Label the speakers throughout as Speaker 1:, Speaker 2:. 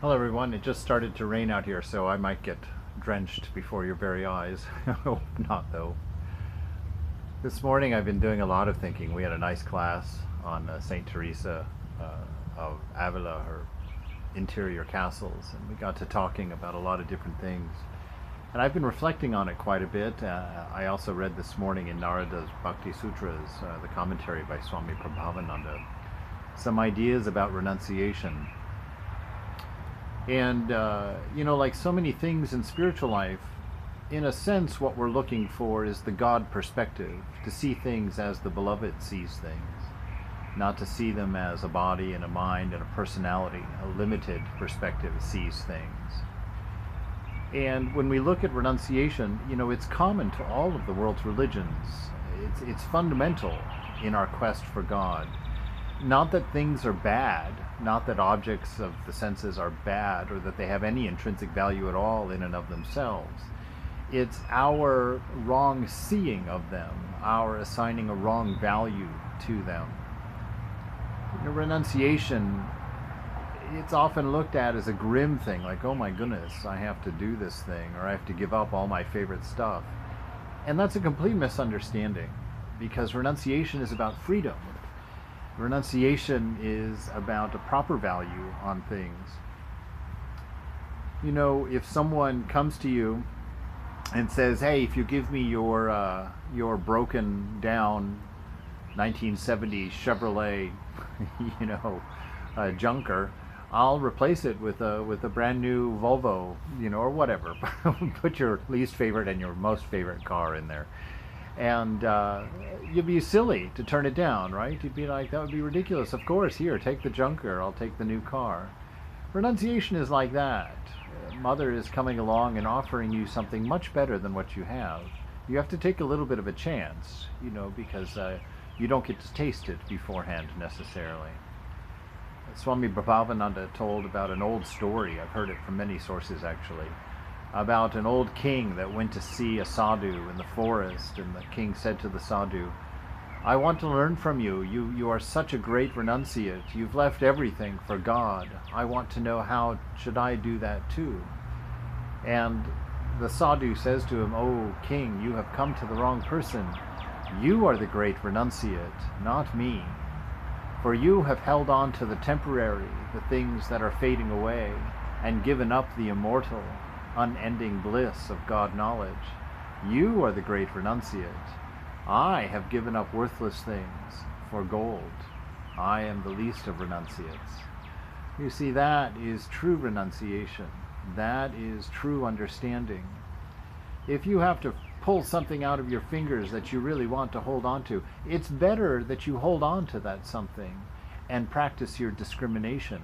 Speaker 1: Hello, everyone. It just started to rain out here, so I might get drenched before your very eyes. Hope not, though. This morning I've been doing a lot of thinking. We had a nice class on St. Teresa of Avila, her interior castles, and we got to talking about a lot of different things. And I've been reflecting on it quite a bit. I also read this morning in Narada's Bhakti Sutras, the commentary by Swami Prabhavananda, some ideas about renunciation. And, like so many things in spiritual life, in a sense, what we're looking for is the God perspective, to see things as the beloved sees things, not to see them as a body and a mind and a personality. A limited perspective sees things. And when we look at renunciation, it's common to all of the world's religions. It's fundamental in our quest for God. Not that things are bad, not that objects of the senses are bad or that they have any intrinsic value at all in and of themselves. It's our wrong seeing of them, our assigning a wrong value to them. Renunciation, it's often looked at as a grim thing, like, oh my goodness, I have to do this thing, or I have to give up all my favorite stuff. And that's a complete misunderstanding, because renunciation is about freedom. Renunciation is about a proper value on things. If someone comes to you and says, "Hey, if you give me your broken down 1970s Chevrolet, junker, I'll replace it with a brand new Volvo, or whatever." Put your least favorite and your most favorite car in there. And you'd be silly to turn it down, right? You'd be like, that would be ridiculous. Of course, here, take the junker, I'll take the new car. Renunciation is like that. Mother is coming along and offering you something much better than what you have. You have to take a little bit of a chance, because you don't get to taste it beforehand necessarily. Swami Prabhavananda told about an old story, I've heard it from many sources actually, about an old king that went to see a sadhu in the forest, and the king said to the sadhu, "I want to learn from you. You are such a great renunciate. You've left everything for God. I want to know how should I do that too." And the sadhu says to him, "Oh king, you have come to the wrong person. You are the great renunciate, not me. For you have held on to the temporary, the things that are fading away, and given up the immortal, unending bliss of God knowledge. You are the great renunciate. I have given up worthless things for gold. I am the least of renunciates." You see, that is true renunciation. That is true understanding. If you have to pull something out of your fingers that you really want to hold on to, it's better that you hold on to that something and practice your discrimination,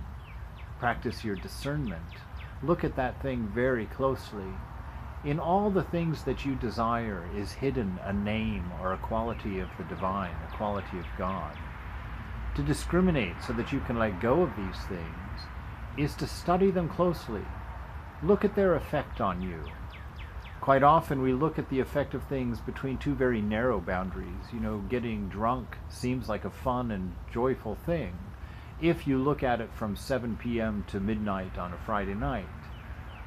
Speaker 1: practice your discernment. Look at that thing very closely. In all the things that you desire is hidden a name or a quality of the divine, a quality of God. To discriminate so that you can let go of these things is to study them closely. Look at their effect on you. Quite often we look at the effect of things between two very narrow boundaries. Getting drunk seems like a fun and joyful thing if you look at it from 7 p.m. to midnight on a Friday night.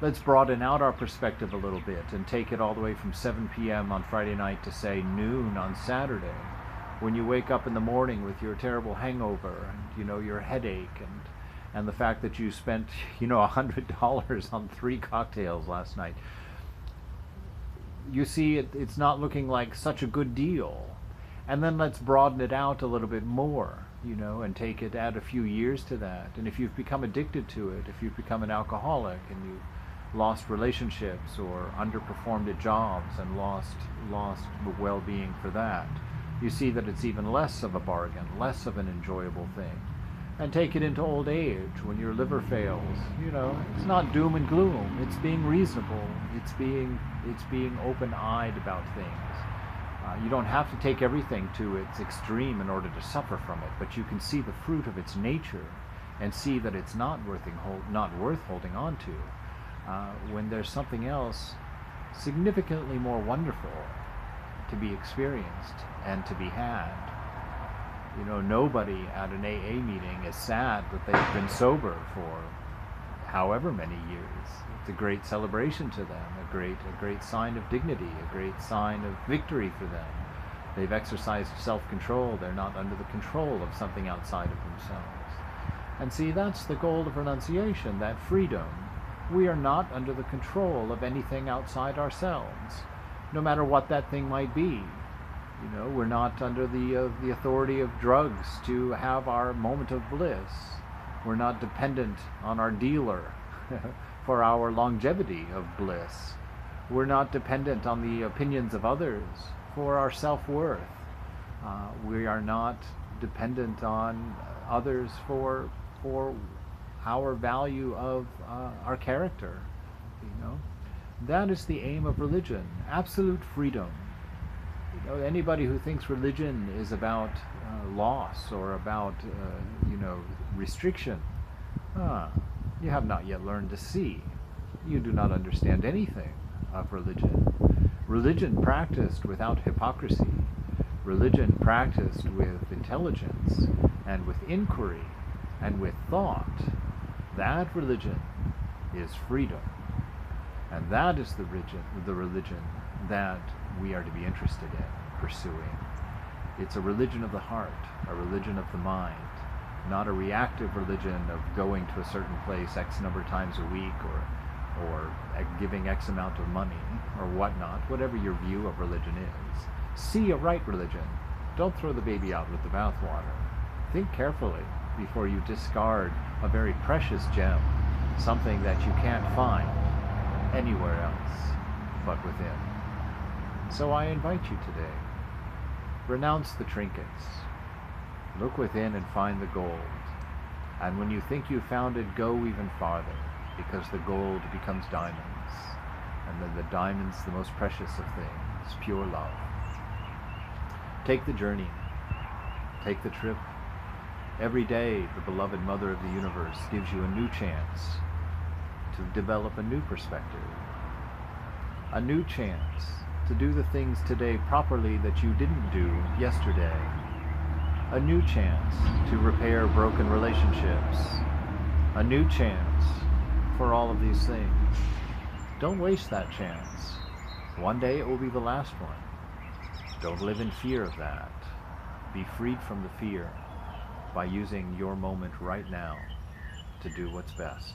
Speaker 1: Let's broaden out our perspective a little bit and take it all the way from 7 p.m. on Friday night to, say, noon on Saturday, when you wake up in the morning with your terrible hangover and, your headache and the fact that you spent, $100 on 3 cocktails last night. You see, it's not looking like such a good deal. And then let's broaden it out a little bit more, and add a few years to that. And if you've become addicted to it, if you've become an alcoholic and you've lost relationships or underperformed at jobs and lost well-being for that, you see that it's even less of a bargain, less of an enjoyable thing. And take it into old age when your liver fails. It's not doom and gloom. It's being reasonable. It's being open-eyed about things. You don't have to take everything to its extreme in order to suffer from it, but you can see the fruit of its nature and see that it's not worth holding on to, when there's something else significantly more wonderful to be experienced and to be had. Nobody at an AA meeting is sad that they've been sober for however many years. It's a great celebration to them, a great sign of dignity, a great sign of victory for them. They've exercised self-control. They're not under the control of something outside of themselves. And see, that's the goal of renunciation, that freedom. We are not under the control of anything outside ourselves, no matter what that thing might be. We're not under the authority of drugs to have our moment of bliss. We're not dependent on our dealer for our longevity of bliss. We're not dependent on the opinions of others for our self-worth. We are not dependent on others for our value of our character. That is the aim of religion, absolute freedom. Anybody who thinks religion is about loss or about restriction, you have not yet learned to see. You do not understand anything of religion. Religion practiced without hypocrisy, religion practiced with intelligence and with inquiry and with thought, that religion is freedom. And that is the religion that we are to be interested in pursuing. It's a religion of the heart, a religion of the mind, not a reactive religion of going to a certain place X number of times a week or giving X amount of money or whatnot, whatever your view of religion is. See a right religion. Don't throw the baby out with the bathwater. Think carefully before you discard a very precious gem, something that you can't find anywhere else but within. So I invite you today, renounce the trinkets, look within and find the gold, and when you think you've found it, go even farther, because the gold becomes diamonds, and then the diamond's the most precious of things, pure love. Take the journey, take the trip. Every day, the beloved Mother of the Universe gives you a new chance to develop a new perspective, a new chance to do the things today properly that you didn't do yesterday, a new chance to repair broken relationships, a new chance for all of these things. Don't waste that chance. One day it will be the last one. Don't live in fear of that. Be freed from the fear by using your moment right now to do what's best.